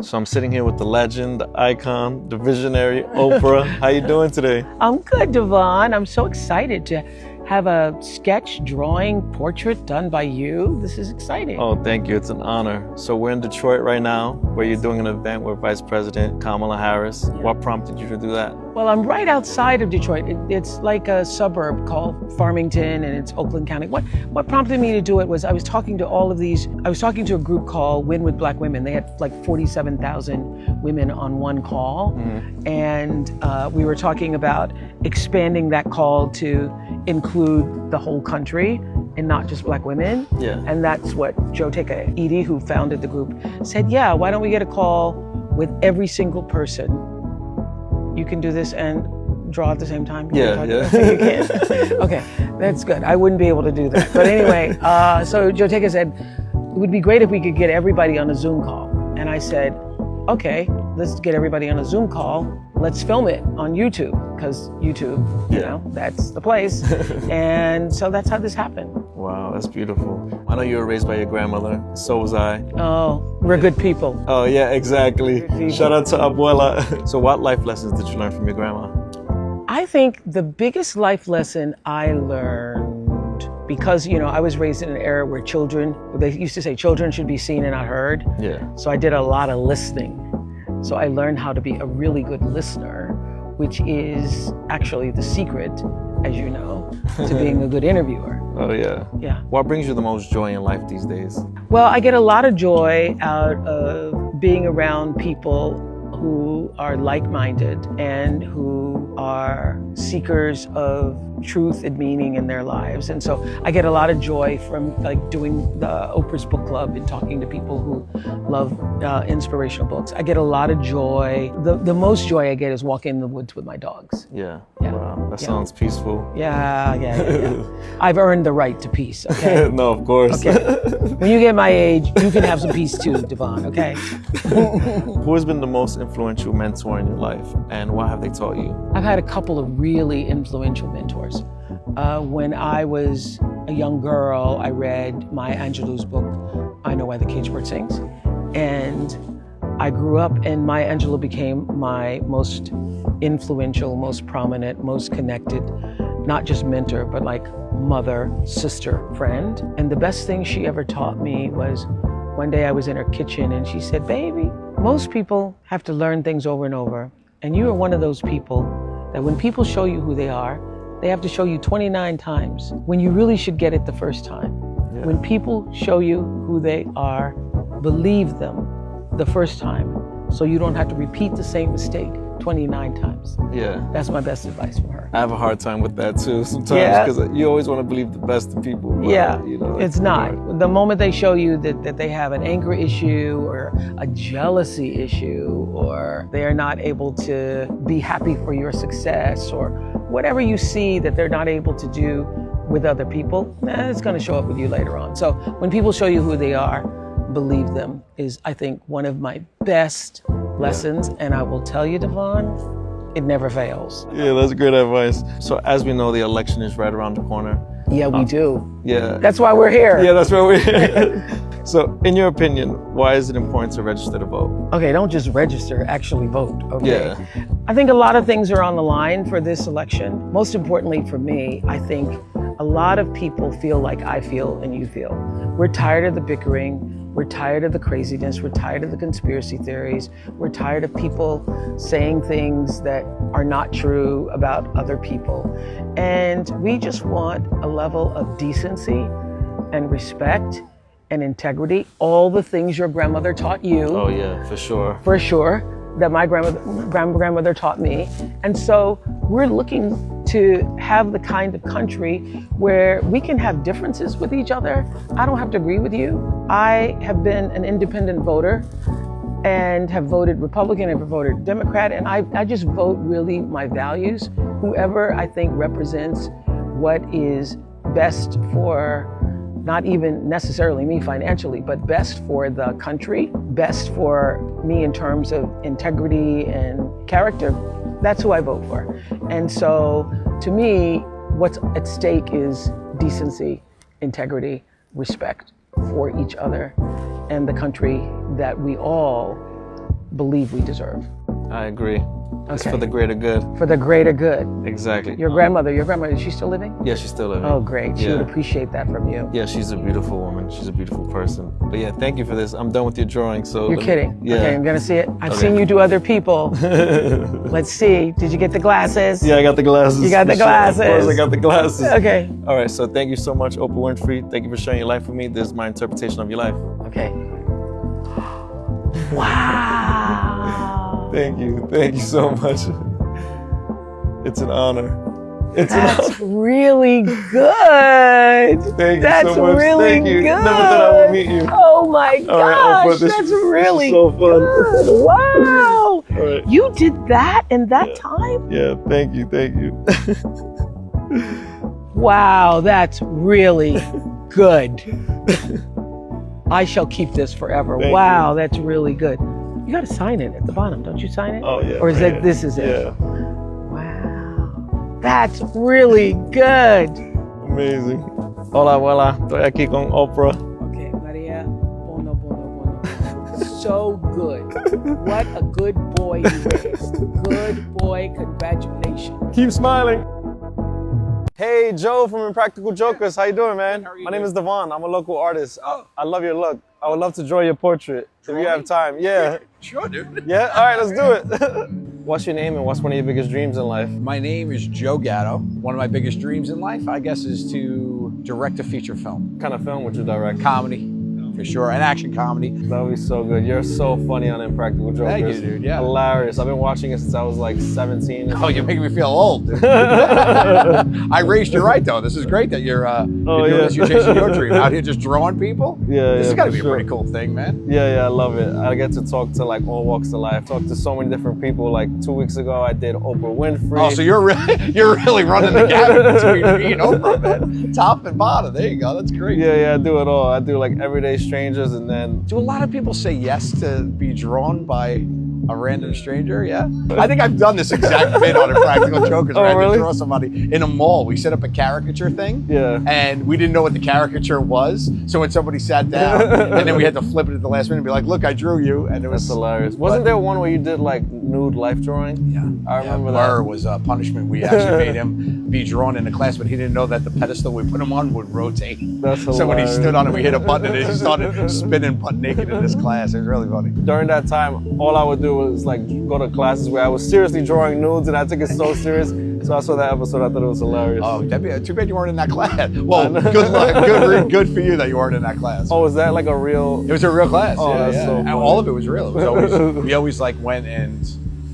So I'm sitting here with the legend, the icon, the visionary, Oprah. How you doing today? I'm good, Devon. I'm so excited to have a sketch, drawing, portrait done by you. This is exciting. Oh, thank you. It's an honor. So we're in Detroit right now, where you're doing an event with Vice President Kamala Harris. Yeah. What prompted you to do that? Well, I'm right outside of Detroit. It's like a suburb called Farmington, and it's Oakland County. What prompted me to do it was I was talking to a group called Win with Black Women. They had like 47,000 women on one call. Mm-hmm. And we were talking about expanding that call to include the whole country and not just Black women. Yeah. And that's what Joe Gatto, who founded the group, said, yeah, why don't we get a call with every single person? You can do this and draw at the same time? Yeah. You can? Okay, that's good. I wouldn't be able to do that. But anyway, so Joe Gatto said, it would be great if we could get everybody on a Zoom call. And I said, okay, let's get everybody on a Zoom call. Let's film it on YouTube, because YouTube, you know, that's the place. And so that's how this happened. Wow, that's beautiful. I know you were raised by your grandmother. So was I. Oh, we're good people. Oh, yeah, exactly. Shout out to Abuela. So what life lessons did you learn from your grandma? I think the biggest life lesson I learned, because, you know, I was raised in an era where they used to say children should be seen and not heard. Yeah. So I did a lot of listening. So I learned how to be a really good listener, which is actually the secret, as you know, to being a good interviewer. Oh, yeah. Yeah. What brings you the most joy in life these days? Well, I get a lot of joy out of being around people who are like-minded and who are seekers of truth and meaning in their lives. And so I get a lot of joy from like doing the Oprah's book club and talking to people who love inspirational books. I get a lot of joy. The most joy I get is walking in the woods with my dogs. Yeah. Yeah. Wow, that sounds peaceful. Yeah. I've earned the right to peace, okay? No, of course. Okay. When you get my age, you can have some peace too, Devon, okay? Who has been the most influential mentor in your life, and what have they taught you? I've had a couple of really influential mentors. When I was a young girl, I read Maya Angelou's book, I Know Why the Caged Bird Sings. And I grew up, and Maya Angelou became my most influential, most prominent, most connected, not just mentor, but like mother, sister, friend. And the best thing she ever taught me was, one day I was in her kitchen and she said, baby, most people have to learn things over and over. And you are one of those people that when people show you who they are, they have to show you 29 times when you really should get it the first time. Yeah. When people show you who they are, believe them the first time so you don't have to repeat the same mistake 29 times. Yeah. That's my best advice from her. I have a hard time with that too sometimes, because you always want to believe the best in people. But, Yeah, you know, it's not. hard. The moment they show you that they have an anger issue or a jealousy issue, or they are not able to be happy for your success, or whatever you see that they're not able to do with other people, it's going to show up with you later on. So when people show you who they are, believe them is, I think, one of my best lessons. And I will tell you, Devon, it never fails. Yeah, that's great advice. So as we know, the election is right around the corner. Yeah, we do. Yeah. That's why we're here. Yeah, that's where we're here. So in your opinion, why is it important to register to vote? Okay, don't just register, actually vote, okay? Yeah. I think a lot of things are on the line for this election. Most importantly for me, I think a lot of people feel like I feel and you feel. We're tired of the bickering. We're tired of the craziness. We're tired of the conspiracy theories. We're tired of people saying things that are not true about other people. And we just want a level of decency and respect and integrity, all the things your grandmother taught you. Oh yeah, for sure. For sure, that my grandmother taught me. And so we're looking to have the kind of country where we can have differences with each other. I don't have to agree with you. I have been an independent voter and have voted Republican and have voted Democrat, and I just vote really my values. Whoever I think represents what is best for not even necessarily me financially, but best for the country, best for me in terms of integrity and character, that's who I vote for. And so to me, what's at stake is decency, integrity, respect for each other, and the country that we all believe we deserve. I agree. It's Okay. for the greater good. For the greater good. Exactly. Your grandmother, is she still living? Yeah, she's still living. Oh, great. She Yeah. would appreciate that from you. Yeah, she's a beautiful woman. She's a beautiful person. But yeah, thank you for this. I'm done with your drawing. So You're kidding. Yeah. Okay, I'm gonna see it. I've Okay. seen you do other people. Let's see. Did you get the glasses? Yeah, I got the glasses. You got the for sure. glasses. Of course, I got the glasses. Okay. All right, so thank you so much, Oprah Winfrey. Thank you for sharing your life with me. This is my interpretation of your life. Okay. Wow. Thank you. Thank you so much. It's an honor. It's an That's honor. really good. Thank you That's so much. really Thank you. good. Never thought I would meet you. Oh my All right, gosh, Oprah, this that's is really so fun. good. Wow. All right. You did that in that time? Yeah, thank you. Thank you. Wow, that's really good. I shall keep this forever. Thank Wow, that's really good. You got to sign it at the bottom. Don't you sign it? Oh, yeah. Or is right it, this is it? Yeah. Wow. That's really good. Amazing. Hola, abuela. Estoy aquí con Oprah. Okay, Maria. Bono, bono, bono. So good. What a good boy you raised. Good boy. Congratulations. Keep smiling. Hey, Joe from Impractical Jokers. How you doing, man? How are you My name doing? is Devon. I'm a local artist. I love your look. I would love to draw your portrait if you have time. Yeah. Sure, dude. Yeah? All right, let's do it. What's your name and what's one of your biggest dreams in life? My name is Joe Gatto. One of my biggest dreams in life, I guess, is to direct a feature film. What kind of film would you direct? Comedy, for sure, an action comedy. That would be so good. You're so funny on Impractical Jokers. Thank you, dude. Yeah. Hilarious. I've been watching it since I was like 17. Oh, you're making me feel old, dude. I raised you right, though. This is great that you're doing this. You're chasing your dream out here just drawing people. Yeah, This has yeah, got to for be a sure. pretty cool thing, man. Yeah, I love it. I get to talk to like all walks of life. Talk to so many different people. Like 2 weeks ago, I did Oprah Winfrey. Oh, so you're really running the gamut between me and Oprah, man. Top and bottom. There you go. That's great. Yeah, I do it all. I do like everyday strangers, and then Do a lot of people say yes to be drawn by a random stranger? Yeah. I think I've done this exact bit on Impractical Jokers where I had really? to draw somebody in a mall. We set up a caricature thing. Yeah. And we didn't know what the caricature was. So when somebody sat down and then we had to flip it at the last minute and be like, look, I drew you. And it was that's hilarious. Wasn't there one where you did like nude life drawing? Yeah. I remember Murr that. was a punishment. We actually made him be drawn in the class, but he didn't know that the pedestal we put him on would rotate. That's So when he hilarious. stood on it, we hit a button and he started spinning butt naked in this class. It was really funny. During that time, all I would do was like go to classes where I was seriously drawing nudes, and I took it so serious. So I saw that episode. I thought it was hilarious. Oh, that'd be too bad you weren't in that class. Well, I know. good luck. Good for you that you weren't in that class. Oh, was that like a real? It was a real class. Oh, yeah, that's yeah. so And funny. all of it was real. It was always, we always like went and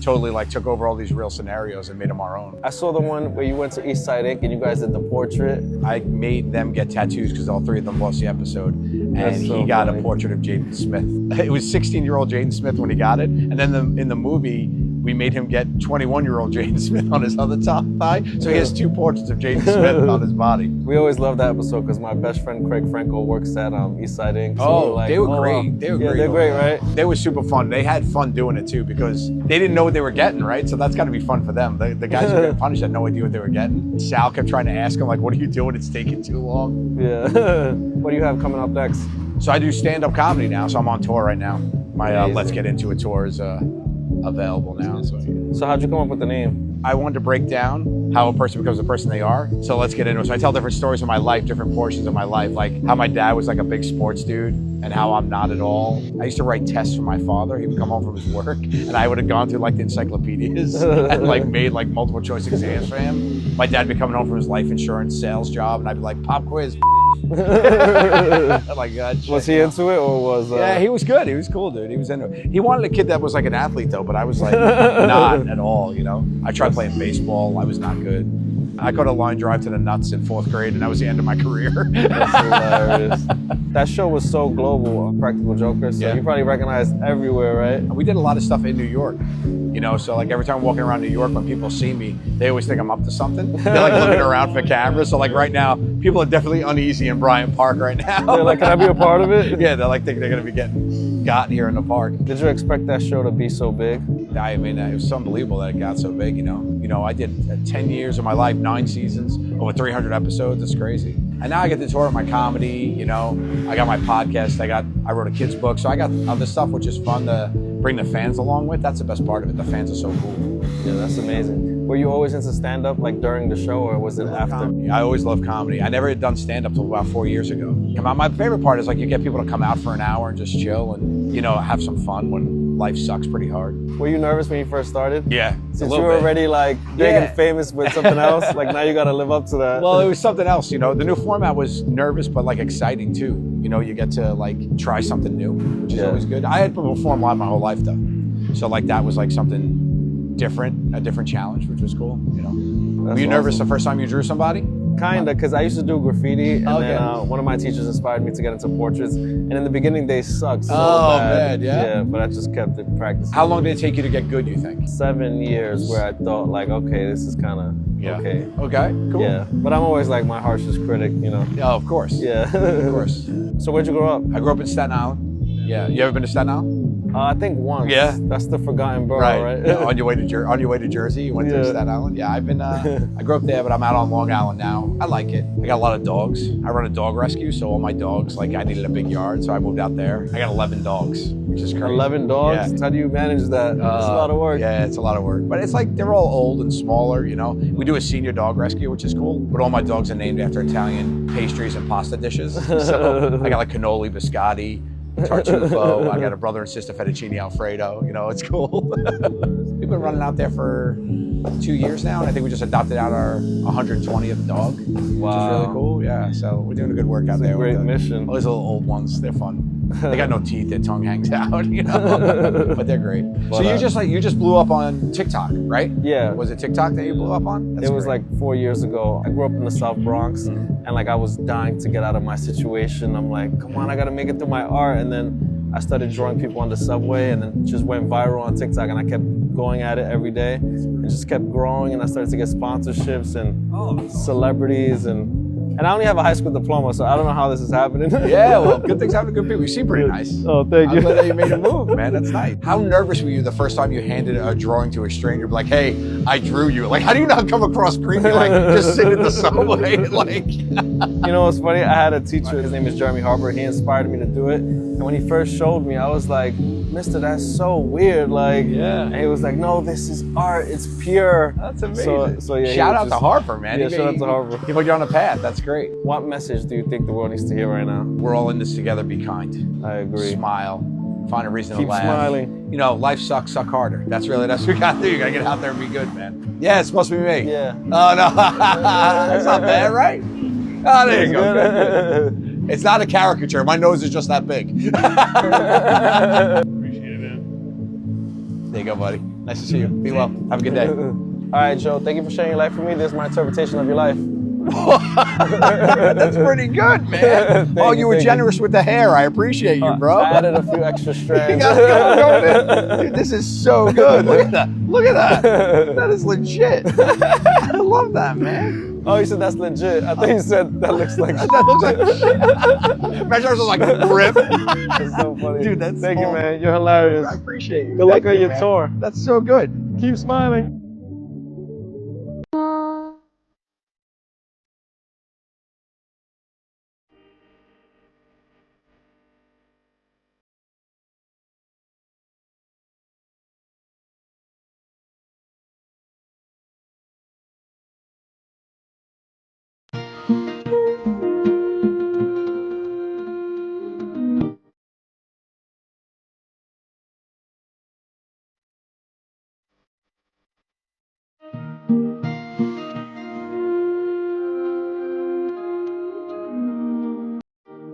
totally like took over all these real scenarios and made them our own. I saw the one where you went to East Side Ink and you guys did the portrait. I made them get tattoos because all three of them lost the episode. And That's so he got funny. a portrait of Jaden Smith. It was 16-year-old Jaden Smith when he got it. And then in the movie, we made him get 21-year-old Jaden Smith on his other top thigh. So he has two portraits of Jaden Smith on his body. We always love that episode because my best friend Craig Franco works at East Side Ink. So Oh, we're like, they were wow. great. They were Yeah, great. they're great, right? They were super fun. They had fun doing it too because they didn't know what they were getting, right? So that's got to be fun for them. The guys who get punished had no idea what they were getting. Sal kept trying to ask him, like, what are you doing? It's taking too long. Yeah. What do you have coming up next? So I do stand-up comedy now. So I'm on tour right now. My Amazing. Let's Get Into It tour is available now. So how'd you come up with the name? I wanted to break down how a person becomes the person they are. So let's get into it. So I tell different stories of my life, different portions of my life, like how my dad was like a big sports dude and how I'm not at all. I used to write tests for my father. He would come home from his work and I would have gone through like the encyclopedias and like made like multiple choice exams for him. My dad would be coming home from his life insurance sales job and I'd be like, pop quiz. Like, God, Was he into it or was? Yeah, he was good. He was cool, dude. He was into it. He wanted a kid that was like an athlete, though, but I was like, not at all, you know? I tried playing baseball. I was not good. I caught a line drive to the nuts in 4th grade, and that was the end of my career. That's hilarious. That show was so global, Practical Jokers. So Yeah. you probably recognized everywhere, right? We did a lot of stuff in New York, you know? So like every time I'm walking around New York, when people see me, they always think I'm up to something. They're like looking around for cameras. So like right now, people are definitely uneasy in Bryant Park right now. They're like, can I be a part of it? Yeah, they're like thinking they're gonna be getting got here in the park. Did you expect that show to be so big? I mean, it was unbelievable that it got so big, you know. I did 10 years of my life, 9 seasons, over 300 episodes. It's crazy. And now I get to tour with my comedy, I got my podcast. I wrote a kid's book. So I got other stuff, which is fun to bring the fans along with, that's the best part of it. The fans are so cool. Yeah, that's amazing. Were you always into stand-up like during the show, or was it after? Comedy. I always loved comedy. I never had done stand-up till about 4 years ago. My favorite part is like you get people to come out for an hour and just chill and, you know, have some fun when life sucks pretty hard. Were you nervous when you first started? Yeah. Since you were already like big and famous with something else, like now you got to live up to that. Well, it was something else, you know. The new format was nervous, but like exciting too. You know, you get to like try something new, which is always good. I had performed live my whole life though. So like that was like something different, a different challenge, which was cool, you know. Were you nervous the first time you drew somebody? Kinda, because I used to do graffiti, and then one of my teachers inspired me to get into portraits. And in the beginning, they sucked so bad. Man, yeah? Yeah, but I just kept it practicing. How long did it take you to get good, you think? 7 years, where I thought like, okay, this is kind of okay. Okay, cool. Yeah, but I'm always like my harshest critic, you know. Yeah, of course. Yeah. Of course. So where'd you grow up? I grew up in Staten Island. Yeah, you ever been to Staten Island? I think once. Yeah. That's the forgotten borough, right? Yeah, on your way to Jersey, you went to Staten Island. Yeah, I've been. I grew up there, but I'm out on Long Island now. I like it. I got a lot of dogs. I run a dog rescue, so all my dogs, like I needed a big yard, so I moved out there. I got 11 dogs, which is crazy. 11 dogs? Yeah. How do you manage that? It's a lot of work. Yeah, it's a lot of work, but it's like they're all old and smaller. You know, we do a senior dog rescue, which is cool. But all my dogs are named after Italian pastries and pasta dishes. So I got like cannoli, biscotti, tartufo. I got a brother and sister fettuccine alfredo. You know, it's cool. We've been running out there for 2 years now, and I think we just adopted out our 120th dog, which is really cool. Yeah, so we're doing a good work out there. Great mission. All these little old ones, they're fun. They got no teeth, their tongue hangs out, you know, but they're great. So you just blew up on TikTok, right? Yeah. Was it TikTok that you blew up on? It was like 4 years ago. I grew up in the South Bronx, and like I was dying to get out of my situation. I'm like, come on, I gotta make it through my art. And then I started drawing people on the subway, and then just went viral on TikTok, and I kept going at it every day, and just kept growing. And I started to get sponsorships and celebrities, and I only have a high school diploma, so I don't know how this is happening. Yeah, well, good things happen to good people. You seem pretty nice. Oh, thank you. I'm glad that you made a move, man. That's nice. How nervous were you the first time you handed a drawing to a stranger? Like, hey, I drew you. Like, how do you not come across creepy? Like, just sit in the subway, like. You know what's funny? I had a teacher. His name is Jeremy Harper. He inspired me to do it. And when he first showed me, I was like, Mister, that's so weird. Like, and he was like, no, this is art. It's pure. That's amazing. So yeah. Shout out to Harper, man. Yeah, shout out to Harper. He put you on a path. That's great. What message do you think the world needs to hear right now? We're all in this together. Be kind. I agree. Smile. Find a reason Keep to laugh. Smiling. You know, life sucks. Suck harder. That's what we got to do. You got to get out there and be good, man. Yeah, it's supposed to be me. Yeah. Oh, no. That's not bad, right? Oh, there you go. Good. It's not a caricature. My nose is just that big. Appreciate it, man. There you go, buddy. Nice to see you. Be well. Have a good day. All right, Joe. Thank you for sharing your life with me. This is my interpretation of your life. That's pretty good, man. You were generous with the hair. I appreciate you, bro. I added a few extra strands. Dude, this is so good. Look at that. Look at that. That is legit. I love that, man. Oh, you said that's legit. I thought you said that looks like shit. That looks like shit. Imagine ours was like grip. That's so funny. Dude, that's Thank you, man. You're hilarious. I appreciate you. Good luck on your tour. That's so good. Keep smiling.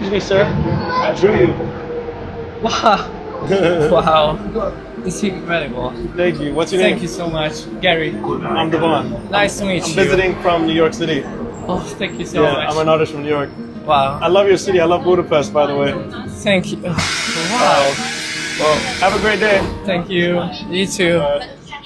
Excuse me, sir. I drew you. Wow. Wow. It's incredible. Thank you. What's your name? Thank you so much. Gary. I'm Devon. Nice to meet I'm you. visiting from New York City. Oh, thank you so much. I'm an artist from New York. Wow. I love your city. I love Budapest, by the way. Thank you. Wow. Well, have a great day. Thank you. You too.